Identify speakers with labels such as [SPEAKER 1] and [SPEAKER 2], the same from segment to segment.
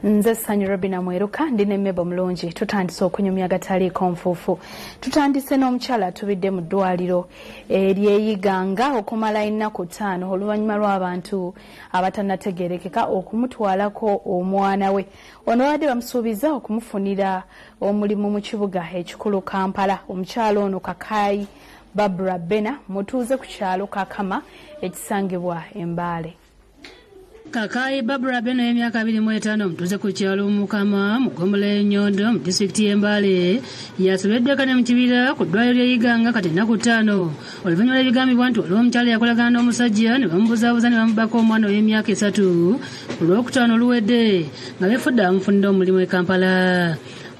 [SPEAKER 1] Nze Sanyu Robina Mweruka ndine mmeba mulungi tutandise okunyumya gataliiko nfuufu. Tutandise n'omukyala atubidde mu ddwaliro eryeyiganga okumala ennaku 5 oluvannyuma lw'abantu abatannategeerekeka okumutwalako omwana we. Ono babadde bamusuubiza okumufunira omulimu mu kibuga ekikulu Kampala. Omukyala ono Kakayi Barbara Bena mutuuze ku kyalo Kakama ekisangibwa Embaale.
[SPEAKER 2] Kakayi Barbara Bena y'emyaka 25 mutuuze ku kyalo Mukama mu ggombolola y'Ennyondo mu disitulikiti y'Embaale yasobeddwa kane mu kibira ku ddwaliro ly'eyiganga kati ennaku 5 oluvannyuma lw'ebigambibwa nti waliwo omukyala yakolagana n'omusajja ne bamubuzaabuza ne bamubbako omwana ow'emyaka 3 ku Lwokutaano oluwedde nga beefudde abamufunira omulimu e Kampala.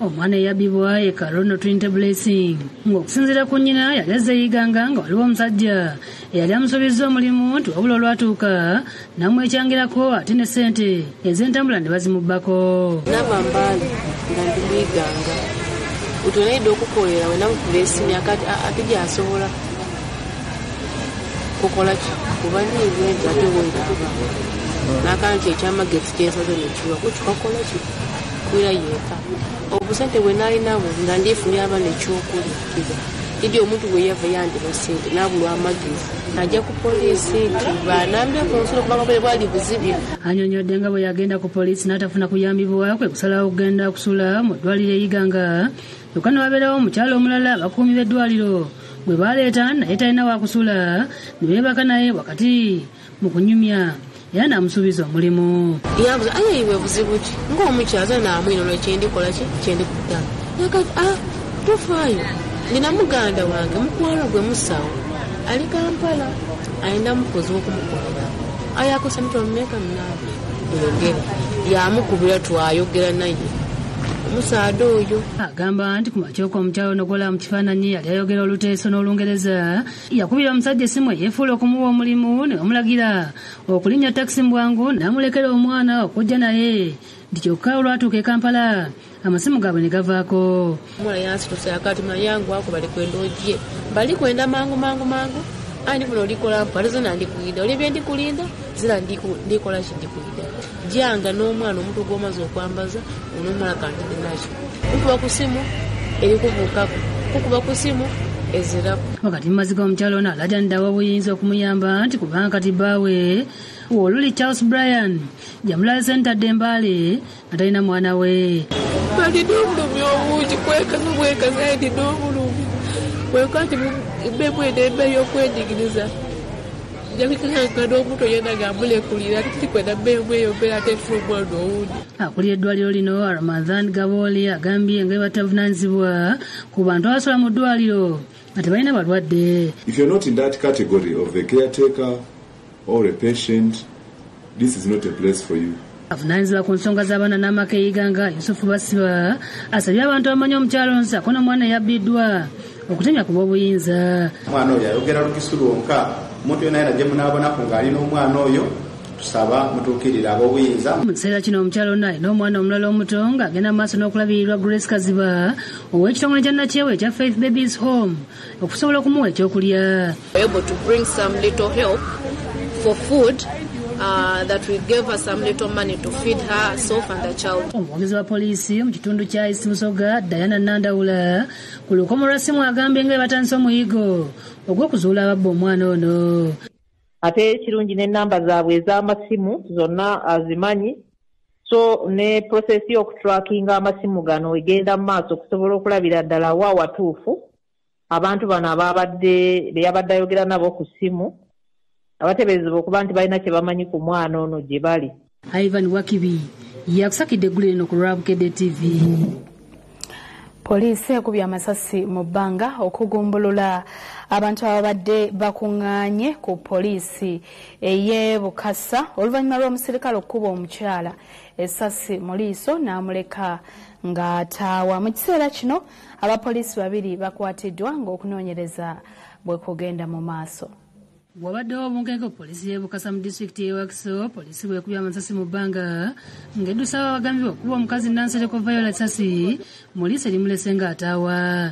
[SPEAKER 2] Omwana yabbibwa e Karono Trinity Blessing ng'okusinziira ku nnyina yali azze eyiganga nga waliwo omusajja eyali amusuubizza omulimu nti wabula olwatuuka namwekyangirako ate ne ssente ez'entambula ne bazimubbako.
[SPEAKER 3] Nava Mbaale nga ndi muyiganga utonedde okukolera we namukula essimu akati ate gy'asobola kukola ki kuba nyiibwe nti ate weeraba n'akanti ekyamagezi kyensaze nekiwa kukikokola ki kwira yeeka obusente bwe naalinawo nga ndifunira abaana ekyokulya idi omuntu bwe yava yandiba ssente n'abulwa amagezi ajja ku poliisi nti banambye ku nsulo kubanga bwe bwali buzibu.
[SPEAKER 2] Annyonnyodde nga bwe yagenda ku poliisi n'atafuna kuyambibwa kwe kusalawo okugenda kusula mu ddwaliro eyiganga kyokka ne wabeerawo omukyala omulala abakuumi b'eddwaliro bwe baleeta naye talina wakusula ne beebaka naye wakati mu kunyumya era n'amusuubiza omulimu.
[SPEAKER 3] Yabuza aye iwe buzibu ki ng'omukyaza n'amwinono kyendikola ki kyendikuddamu yakati tofaayo nina muganda wange mukwano gwe musawo ali Kampala ayenda mukozi w'okumukolera ayakosa mitomeeka munaabe yogera yamukubira twayogera naye omusaada oyo
[SPEAKER 2] agamba nti ku makyoko omukyalo onogola mu kifaananyi yali ayogera Oluteeso n'Olungereza yakubira omusajja essimu eyeefuula okumuwa omulimu ne bamulagira okulinnya takisi mu bwangu n'amulekera omwana okujja naye nti kyokka olwatuuka e Kampala amasimu gaabwe ne gavaako.
[SPEAKER 3] omwana yansitusa yakati mayangu ako bali kwenda ojje bali kwenda mangu ani kuno olikola mpalizo nandikulinda oli ebyendikulinda zira ndikola ki ndikulinda janga n'omwana omuntu gw'omaze okwambaza onomwana kantide nakyo kukuba ku simu erikubuukako kukuba ku simu eziraku.
[SPEAKER 2] Wakati mumaziga omukyalo ono alajandawo obuyinza okumuyamba nti kubanga kati bbaawe Oluli Charles Brian jamulase ntadde Embaale nga talina mwana we.
[SPEAKER 3] Balina obulumi obungi kwekaza edina obulumi bwekati bemwene embeera y'okwenjigiriza jabikanga n'omuntu yena gamulekulira titikwenda mmemu eyo mbeera ate tufuna omwana owundi.
[SPEAKER 2] Akulira eddwaliro lino Ramadhan Gaboli agambye nga batavunaanyizibwa ku bantu abasola mu ddwaliro nga tebalina balwadde.
[SPEAKER 4] If you're not in that category of a caretaker or a patient, this is not a place for you.
[SPEAKER 2] Avunaanyizibwa ku nsonga z'abaana n'amaka eyiganga Yusufu Basiba asabye abantu abamanyi omukyalo nsako n'omwana yabbiddwa okutemya kuba obuyinza.
[SPEAKER 5] Omwana oyo ayogera Lukisulu wonka omuntu yona yena gye munaabonako ng'alina omwana oyo tusaba mutuukirira ab'obuyinza.
[SPEAKER 2] Mu kiseera kino omukyalo ono alina omwana omulala omuto ng'agenda mu maaso n'okulabirirwa Grace Kaziba ow'ekitongole kya Nakyewa ekya Faith Babies Home okusobola okumuwa ekyokulya.
[SPEAKER 3] Able to bring some little help for food that will give her some little money to feed herself and the child.
[SPEAKER 2] Omuwagizi wa poliisi mu kitundu kya East Musoga Diana Nandawula ku lukomo lwa ssimu agambye nga batandise omuyigo ogw'okuzuula ababba omwana ono.
[SPEAKER 6] Ate kirungi n'ennamba zaabwe ez'amasimu zonna azimanyi so ne process y'okutrackinga amasimu gano egenda mu maaso okusobola okulabira ddala wa watuufu abantu bano beyabadde ayogera nabo ku ssimu abateeberezebwa okuba nti balina kye bamanyi ku mwana ono gye bali.
[SPEAKER 2] Ivan Wakibi yakusakidde eggulu lino ku Lwabukedde TV.
[SPEAKER 1] Poliisi ekubye amasasi mu bbanga okugumbulula abantu ababadde bakuŋŋaanye ku poliisi ey'e Bukasa oluvannyuma lw'omusirikale okukuba omukyala essasi mu liiso n'amuleka ng'ataawa. Mu kiseera kino abapoliisi 2 bakwatiddwa ng'okunoonyereza bwe kugenda mu maaso.
[SPEAKER 2] Wabaddewo obunkenke poliisi y'e Bukasa mu disitulikiti y'e Wakiso poliisi bwekubye amasasi mu bbanga ng'eddusa abagambibwa okuba omukazi Nansereko Viola essasi mu liiso erimulese ng'ataawa.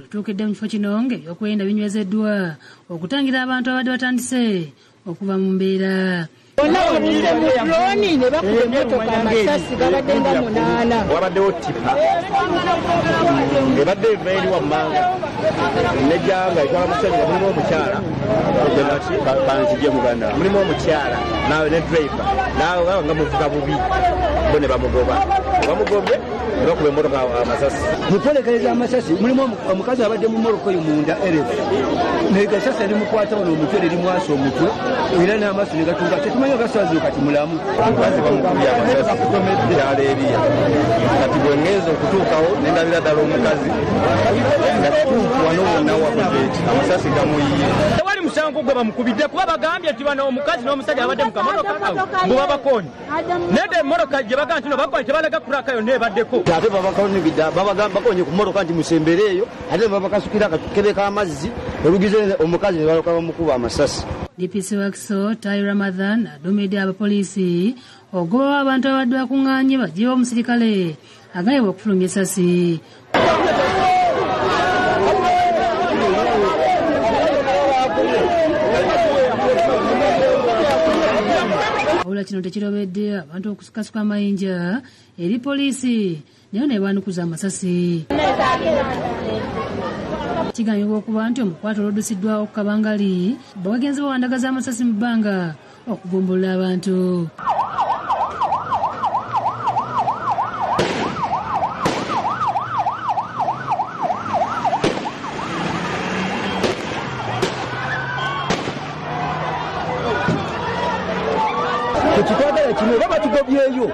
[SPEAKER 2] tutuukidde mu kifo kino ng'ebyokwerinda binywezeddwa okutangira abantu abadde batandise okuva mu mbeera.
[SPEAKER 7] Bonna babudde mu droni ne bakuba emmotoka amasasi gabadde nga 8.
[SPEAKER 8] Wabaddewo tipa ebadde eva eri wammanga nejjanga etwala musajja mulimu omukyala banzije muganda mulimu omukyala naawe ne driver naawe baba nga muvuga bubi bo ne bamugobye ne bakuba emmotoka amasasi.
[SPEAKER 9] Mukwolekereza amasasi mulimu omukazi abadde mu mmoloka oyo munda erefu negasasi erimukwata ono omutwe nerimwasa omutwe era n'amaaso ne gatunga tetumanyi ogasazi kati mulamu.
[SPEAKER 8] Omukazi bamukubye amasasi kukyala eriya kati bwe ngenza okutuukawo nendabira ddala omukazi nga tuufu wano wonna wakubeeti amasasi gamuyiye.
[SPEAKER 10] Tewali musango gwe bamukubidde kuba bagambye nti bano omukazi n'omusajja abadde mu kamotoka mbu babakoonye nede emmotoka gye bagaa nti no bakoonye tebalaga kulaka yonna ebaddeko.
[SPEAKER 8] Ate babakonibidda bakonye ku mmotoka nti musembereeyo ate babakasukira akakebe k'amazzi olugize omukazi ne baloka bamukuba amasasi.
[SPEAKER 2] DPC Wakiso Tai Ramadhan adumidde abapoliisi ogobawo abantu abadde bakuŋŋaanye baggyewo omusirikale agayibwa okufulumya essasi. Wabula kino tekirobedde abantu okusukasuka amayinja eri poliisi nayo ne baanukuza amasasi. Kigambibwa okuba nti omukwato olwoddusiddwawo ku Kabangali bagenzi bawandagaza amasasi mu bbanga okugumbulula abantu.
[SPEAKER 9] Tekitwagala kino oba batugobyeyo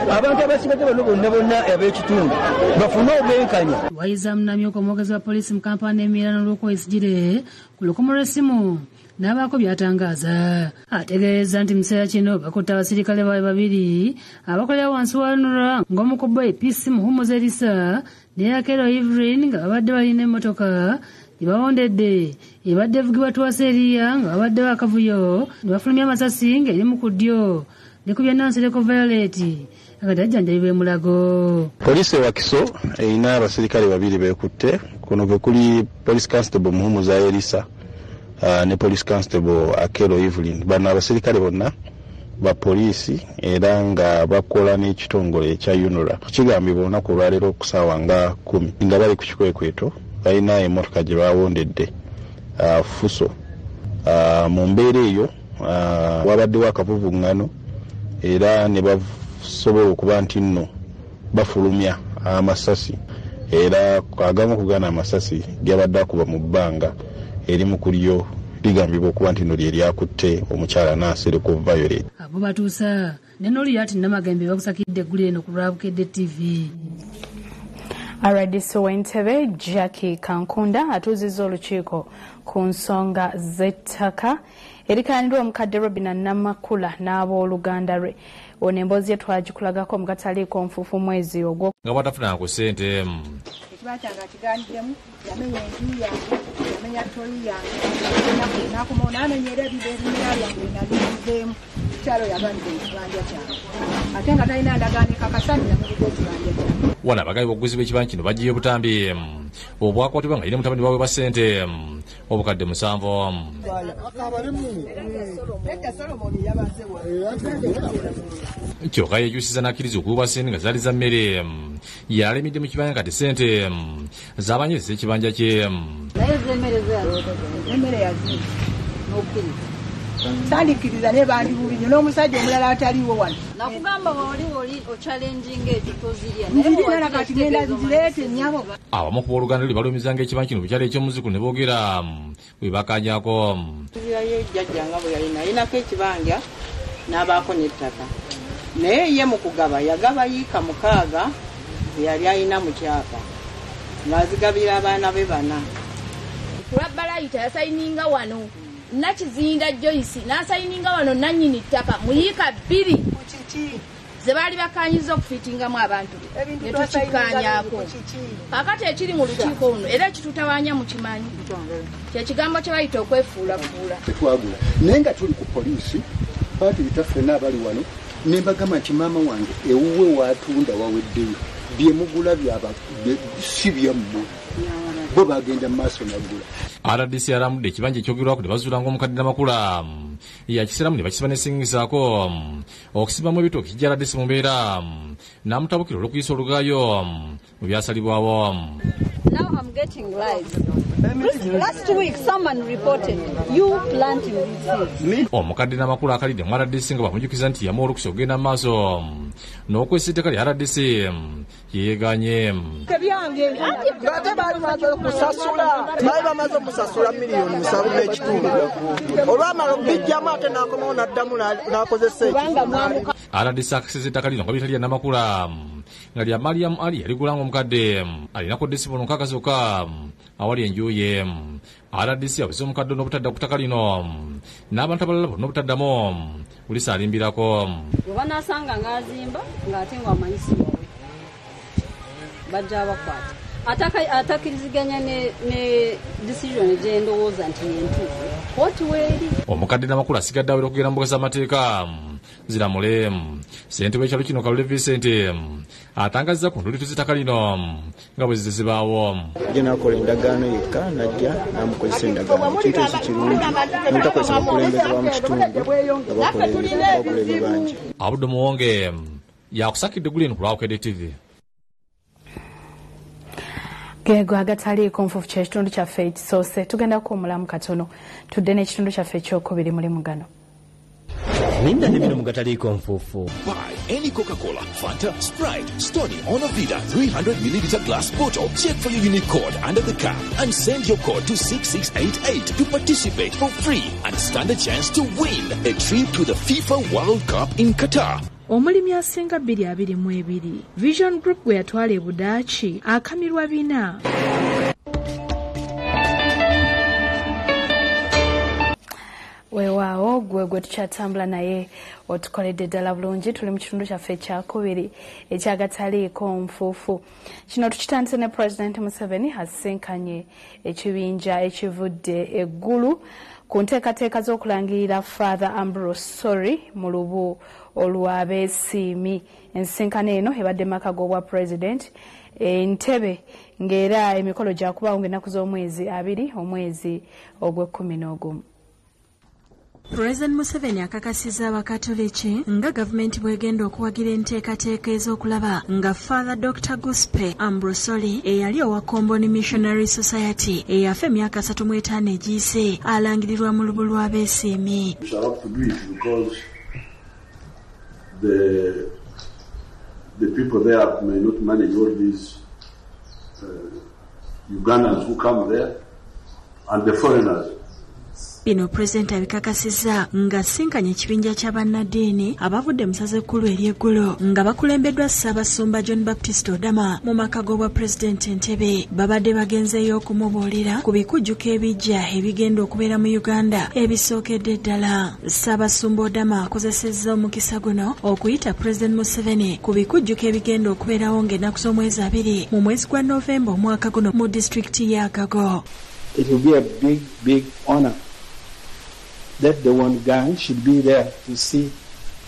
[SPEAKER 9] abantu abasigadde bano bonna ab'ekitundu bafune obwenkanya.
[SPEAKER 2] Wayiza Munamyuka omwogezi wa poliisi mu kampani emirano olw'okwesigire ku lukomo lw'essimu n'abaako by'atangaaza. Ategeeza nti mu kiseera kino bakutte abasirikale baabwe babiri abakolera wansi wa NRA ng'omukubbo EPC Muhumuza Elisa ne Yakero Evelyn nga babadde balina emmotoka gye bawondedde ebadde evugibwa Twasa Eriya nga babadde bakavuyo ne bafulumya amasasi ng'eri mu kudyo ne ku byannansereko Violet nga tajjanjabibwa emulago.
[SPEAKER 8] Poliisi Wakiso erina abasirikale babiri beekutte kuno kwe kuli Police Constable Muhumuza Elisa ne Police Constable Akero Evelyn. Bano abasirikale bonna ba poliisi era nga bakola n'ekitongole ekya UNRA. Kigambibwa olunaku olwaleero okusaawa nga 10 nga bali ku kikwekweto balina emmotoka gye bawondedde Fuso. Mu mbeera eyo wabaddewo akavuvuŋŋano era ne basobola okuba nti nno bafulumya amasasi era agamu kugana amasasi gyabadde akuba mu bbanga erimu ku lyo ligambibwa okuba nti nno lye lyakutte omukyala Nansereko Violet.
[SPEAKER 2] Abo batuusa ne Noliyati Namagembe bakusakidde eggulu eno ku Lwabukedde TV.
[SPEAKER 1] RDC w'Entebbe Jackie Kankunda atuuzizza olukiiko ku nsonga z'ettaka erikaaniddwa Omukadde Namakula n'abooluganda lwe. Ono emboozi ye twagikulagako mu kataliiko nfuufu mwezi ogwo
[SPEAKER 11] nga batafunanga ku ssente.
[SPEAKER 7] Ekiba kyange kigandiddemu yamenya enju yange yamenya ttoli yange nakumawo n'amenyera ebimera byange nabizzeemu kyalo yabanidde ekibanja kyange ate nga talina ndagaano ekakasani yamubudde ekibanja kyange.
[SPEAKER 11] Wano abagabi b'obuguzi bw'ekibanja kino bagiye butambi obwakwatibwa nga yine mutabani baabwe ba ssente obukadde 7. Kyokka yeekyusiza n'akkiriza okuwuba ssente nga zaali za mmere yalemedde mu kibanja kati ssente z'abanyirisa ekibanja kye.
[SPEAKER 7] Naye z'emmere yazi n'okkiriza sandikkiriza ne bandibuulire n'omusajja omulala ataliwo wano.
[SPEAKER 12] Nakugamba wali ochalenjinga ekyo tozirya
[SPEAKER 7] nzirina kati ngenda zireete nnyabo.
[SPEAKER 11] Abamu ku booluganda lwe balumizanga ekibanja kino bukyalo eky'omuziku ne boogera bwe bakanyako.
[SPEAKER 13] Nzirayo jjajjanga bwe yalinako ekibanja n'abaako n'ettaka naye ye mu kugaba yagaba yiika 6 yali alina mu kyapa ng'azigabira abaana be 4.
[SPEAKER 12] Kulabbalayita yasayininga wano Nakizinga Joyce n'asayininga wano nannyini ttaka mu yiika 2 ze baali bakanyiza okufitingamu abantu ne tukikanyako. Kakati ekiri mu lukiiko luno era ekitutawaanya mu kimanyi kyekigambo kye bayita okwefuulafuula.
[SPEAKER 9] Twagula naye nga tuli ku poliisi paati bitaffe n'abali wano ne mbagamba nti maama wange ewuwe waatunda waweddeyo bye mugula si byammwe bo bagenda mu maaso naggula.
[SPEAKER 11] RDC alamudde ekibanja ekyogerwako ne bazuula ng'Omukadde Namakula yakiseramu ne bakisiba n'esingisaako okusibamu ebitooke kijja RDC mu mbeera n'amutabukira olw'okuyisa olugaayo mu byasalibwawo.
[SPEAKER 14] Now I'm getting lies. Last week someone reported you planting seeds.
[SPEAKER 11] Omukadde Namakula akalidde mu RDC nga bamujjukiza nti yamuwa olukusa okugenda mu maaso n'okwesa etteeka lya RDC yeeganye.
[SPEAKER 15] Ebyange ate baali bamaze okusasula miliyoni 7.5 olwamala okubijjamu ate n'akomawo n'addamu n'akozesa ekyo.
[SPEAKER 11] RDC akaseza ettaka lino nga bitali lya Namakula nga lya Mariam Ali yaligulanga omukadde alinako desibolo nkaaga zokka awali enju ye. RDC abuze omukadde n'obutadda ku ttaka lino n'abantu abalala bonna obutaddamu ulisa alimbirako.
[SPEAKER 14] Bw'banaasanga ng'azimba ng'ate ng'amanyisibwa we bajja bakwata atakiriziganya ne decision gye ndowooza nti yentuufu kooti weeri.
[SPEAKER 11] Omukadde Namakula asigadde awera okugenda mu mbuga z'amateeka ziramule. Ssentebe w'ekyalo kino Kalule Vincent atangazza ku ndulitu z'ettaka lino nga bwe zizibaawo.
[SPEAKER 16] Ye n'akola endagaano yekka n'ajja n'amukozesa endagaano kintu ekikirungi n'obutakozesa bakulembeze ba mu kitundu nga bakola ebibanja.
[SPEAKER 11] Abudde Muwonge yakusakidde Gulin ku Lwabukedde TV.
[SPEAKER 1] Gego agataliiko nfuufu ky'ekitundu kyaffe ekisoose tugenda kuwumulamu katono tudde n'ekitundu kyaffe ekyokubiri mulimu gano.
[SPEAKER 17] Linda nebino mugataliiko nfuufu.
[SPEAKER 18] Buy any Coca-Cola, Fanta, Sprite, Stoney or Novida 300ml glass bottle. Check for your unique code under the cap and send your code to 6688 to participate for free and stand a chance to win a trip to the FIFA World Cup in Qatar.
[SPEAKER 19] Omulimi asenga 222 Vision Group gwe yatwala e Budaaki akamirwa bina.
[SPEAKER 1] Weewaawo gwe tukyatambula naye otukoledde ddala bulungi tuli mu kitundu kyaffe ekyakubiri ekyagataliiko nfuufu. Kino tukitandise ne Pulezidenti Museveni asisinkanye ekibinja ekivudde eggulu ku nteekateeka z'okulangirira Father Ambrose mu lubu olw'abeesiimi. Ensisinkano eno ebadde maka g'obwa Pulezidenti Entebe ng'era emikolo gyakubaawo ng'ennaku z'omwezi 2 omwezi ogw'Ekuminogumu.
[SPEAKER 19] President Museveni akakasizza abakatoliki nga gavumenti bwegenda okuwagira enteekateeka ez'okulaba nga Father Dr. Guspe Ambrosoli eyali owa Komboni Missionary Society eyafa emyaka 35 egiyise alangirirwa mu lubu lw'abeesiimi.
[SPEAKER 20] The people there may not manage all these Ugandans who come there and the foreigners.
[SPEAKER 19] Bino President abikakasizza nga sinkanye ekibinja ky'abannaddiini abavudde mu ssaza ekkulu ery'eggulo nga bakulembeddwa Ssaabasumba John Baptist Odama mu maka g'obwa Pulezidenti Entebbe babadde bagenzeeyo okumubuulira ku bikujjuko ebijja ebigenda okubeera mu Uganda ebisookedde ddala. Ssaabasumba Odama akozesezza omukisa guno okuyita President Museveni ku bikujjuko ebigenda okubeerawo ng'ennaku z'omwezi 2 mu mwezi gwa Novemba omwaka guno mu disitulikiti ya Gago.
[SPEAKER 21] It will be a big honor that the one gang should be there to see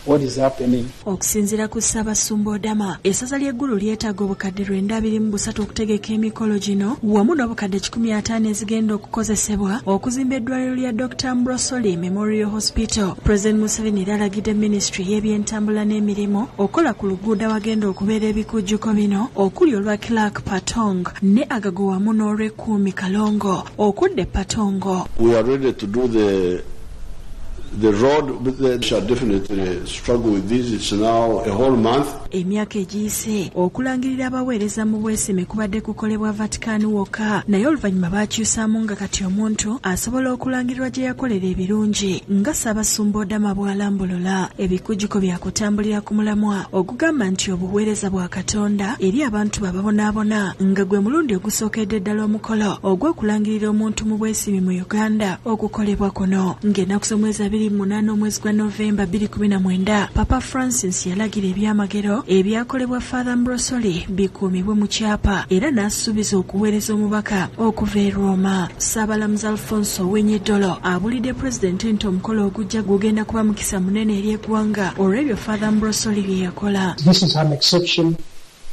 [SPEAKER 21] what is happening.
[SPEAKER 19] Okusinziira ku Ssaabasumba Odama, essaza ly'eggulu lyetaaga obukadde 223 okutegeka emikolo gino wamu n'obukadde 150 ezigenda okukozesebwa okuzimba eddwaliro lya Dr. Ambrosoli Memorial Hospital. President Museveni era alagidde Ministry y'ebyentambula n'emirimu okola ku luguudo awagenda okubeera ebikujjuko bino okuli olwa Clark Patong ne Agago wamu n'olw'Ekkuumi Kalongo okudde Patongo.
[SPEAKER 20] We are ready to do the road, but they shall definitely struggle with this. It's now a whole month.
[SPEAKER 19] Emyaka egiyise okulangirira abaweereza mu bwesime kubadde kukolebwa Vatican wokka naye oluvannyuma baakyusaamu nga kati omuntu asobola okulangirirwa gye yakolera ebirungi nga Ssaabasumba Odama bw'alambulula ebikujjuko bya kutambulira ku mulamwa ogugamba nti obuweereza bwa Katonda eri abantu bababonaabona nga gwe mulundi ogusookedde ddala omukolo ogw'okulangirira omuntu mu bwesime mu Uganda okukolebwa kuno ng'ennaku z'omwezi 28 omwezi gwa Novemba 2019 Papa Francis yalagira ebyamagero ebyakolebwa Father Ambrosoli bikuumibwe mu kyapa era n'asuubiza okuweereza omubaka okuva e Roma. Ssaabalamuzi Alfonso Wenyedolo abulidde Pulezidenti nti omukolo ogujja gugenda kuba mukisa munene eri eggwanga olw'ebyo Father Ambrosoli bye yakola.
[SPEAKER 21] This is an exception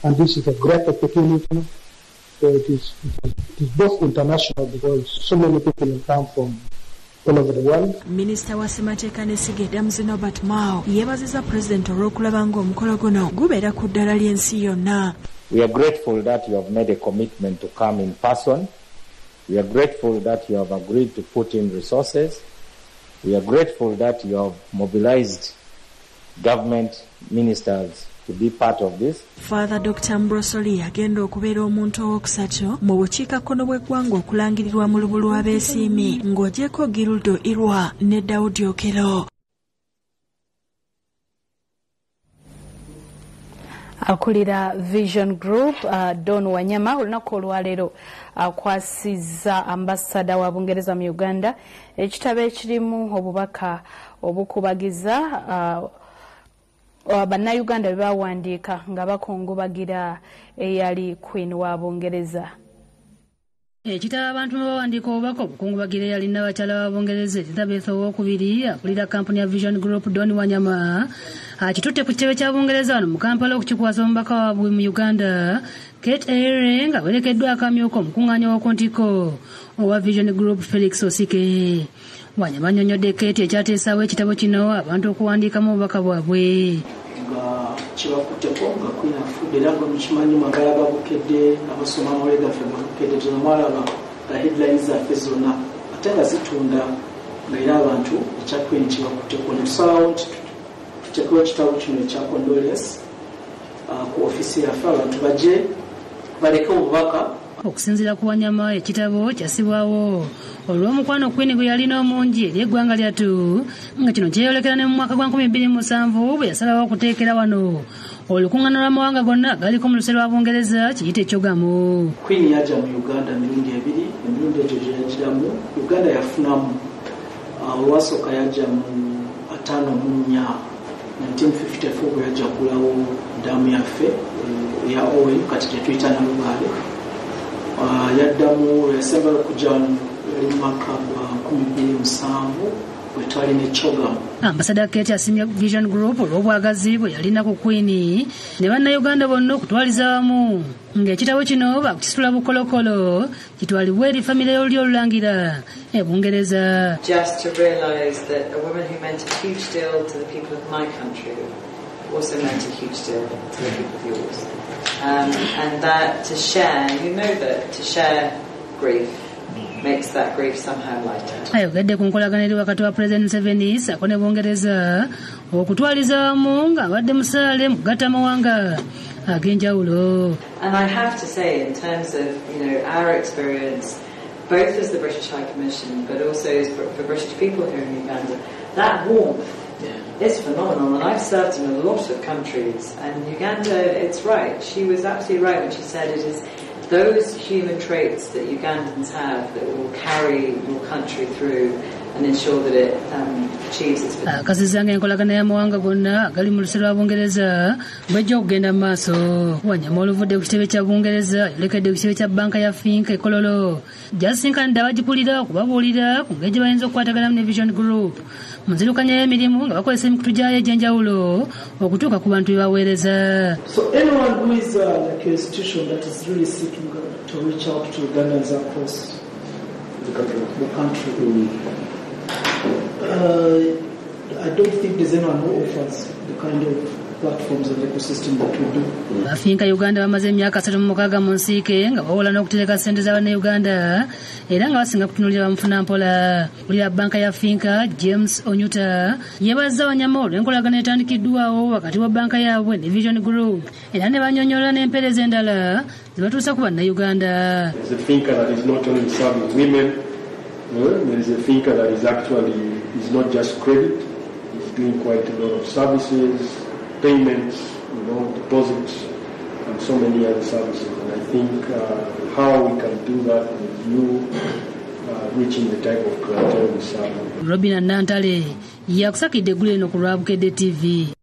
[SPEAKER 21] and this is a great opportunity So it is both international because so many people come from all over the world.
[SPEAKER 19] Minister wa Ssemateeka n'Essiga Eddamuzi Norbert Mao yeebazizza President olw'okulaba ng'omukolo guno gubeera ku ddala ly'ensi yonna.
[SPEAKER 4] We are grateful that you have made a commitment to come in person. We are grateful that you have agreed to put in resources. We are grateful that you have mobilized government ministers to be part of this.
[SPEAKER 19] Father Dr. Mbrosoli agenda okubeera omuntu ow'okusatu mu bukiikakkono bw'eggwanga okulangirirwa mu lubu lw'abeesiimi ng'ogyeko Gildo Irwa ne Daudi Okero.
[SPEAKER 1] Akulira Vision Group Don Wanyama olunaku olwaleero akwasizza ambasada wa Bungereza mu Uganda ekitabo ekirimu obubaka obukubagiza bannayuganda bwe bawandiika nga bakongobagira eyali Queen wa Bungereza.
[SPEAKER 2] Ekitabo abantu mwe bawandiika obubaka obukungubagira eyali Nnabakyala wa Bungereza Elizabeth II akulira kampuni ya Vision Group Don Wanyama akitutte ku kitebe kya Bungereza wano mu Kampala okukikwasa omubaka waabwe mu Uganda Kate Eyre nga werekeddwa akamyuka omukuŋŋaanya w'okuntiko owa Vision Group Felix Osike. Wanyama annyonnyodde Kate ekyateesaawo ekitabo kino abantu okuwandiikamu obubaka bwabwe.
[SPEAKER 22] Nga kibakutteko nga Queen afudde era gwe mukimanyi mwagala gabukedde abasoma amawulire gaffe gabukedde tezamwalaba nga headlines zaffe zonna ate nga zitunda nga era abantu ekya Queen kibakutteko netusalawo nti tutekewo ekitabo kino ekya condolence ku ofisi yaffe abantu bajje baleke obubaka.
[SPEAKER 2] Okusinziira ku Wanyama ekitabo kyasibwawo olw'omukwano Queen gwe yalina omungi eri eggwanga lyattu nga kino kyeyolekera ne mu mwaka gwa 2007 bwe yasalawo okuteekera wano olukuŋŋaana lw'amawanga gonna galiko mu luse lwa Bungereza kiyite ekyogamu.
[SPEAKER 22] Queen yajja mu Uganda emirundi ebiri, emirundi egyo gye yagiramu Uganda yafunamu olwasooka yajja mu 54 1954 bwe yajja kulawo ddaamu yaffe eya Owen kati gye tuyita Nalubaale. Yaddamu yasembayo okujja yali mu mwaka gwa 2007 bwe twali ne Kyogamu.
[SPEAKER 2] Ambasada Kate asiimye Vision Group olw'obwagazi bwe yalina ku Queen ne bannayuganda bonna okutwaliza wamu ng'ekitabo kino bakisitula bukolokolo kitwalibwe eri famire y'oluli olulangira e Bungereza.
[SPEAKER 23] Just to realise that a woman who meant a huge deal to the people of my country also meant a huge deal to the people of yours. And that to share, you know that to share grief makes that grief somehow lighter.
[SPEAKER 2] Ayogedde ku nkolagana eri wakati wa President Museveni sako ne Bungereza okutwaliza wamu nga abadde musaale mu kugatta ag'enjawulo.
[SPEAKER 23] And I have to say, in terms of our experience, both as the British High Commission, but also as for British people here in Uganda, that warmth is phenomenal. And I've served in a lot of countries, and Uganda, it's right. She was absolutely right when she said it is those human traits that Ugandans have that will carry your country through and ensure that it achieves its potential.
[SPEAKER 2] Akasizanga enkolagana y'amawanga gonna agali mu luse lwa Bungereza bwejja okugenda mu maaso. Wanyama oluvudde ku kitebe kya Bungereza yolekedde ku kitebe kya banka ya Finka e Kololo gyasisinkanidde abagipulira okubabuulira ku ngeri gye bayinza okukwataganamu ne Vision Group mu nzirukanya y'emirimu nga bakozesa emikutu gyayo egy'enjawulo okutuuka ku bantu be baweereza.
[SPEAKER 22] So anyone who is like a institution that is really seeking to reach out to Ugandans across the country. I don't think there's anyone who offers the kind of platforms and ecosystem that we do.
[SPEAKER 2] Afinka Uganda bamaze emyaka 36 mu nsiike nga bawola n'okutereka ssente z'Abannayuganda era nga basinga kutunuulira bamufuna mpola. Kulira banka ya Finka James Onyuta yeebazza Wanyama olw'enkolagana etandikiddwawo wakati wa banka yaabwe ne Vision Group era ne bannyonnyola n'empeereza endala ze batuusa ku Bannayuganda.
[SPEAKER 21] There's a Finka that is not only serving women, there is a Finka that is actually is not just credit, it's doing quite a lot of services, payments, deposits, and so many other services. And I think how we can do that with you reaching the type of criteria we serve.
[SPEAKER 2] Robin Nantale yakusakidde eggulu eno ku Lwabukedde TV.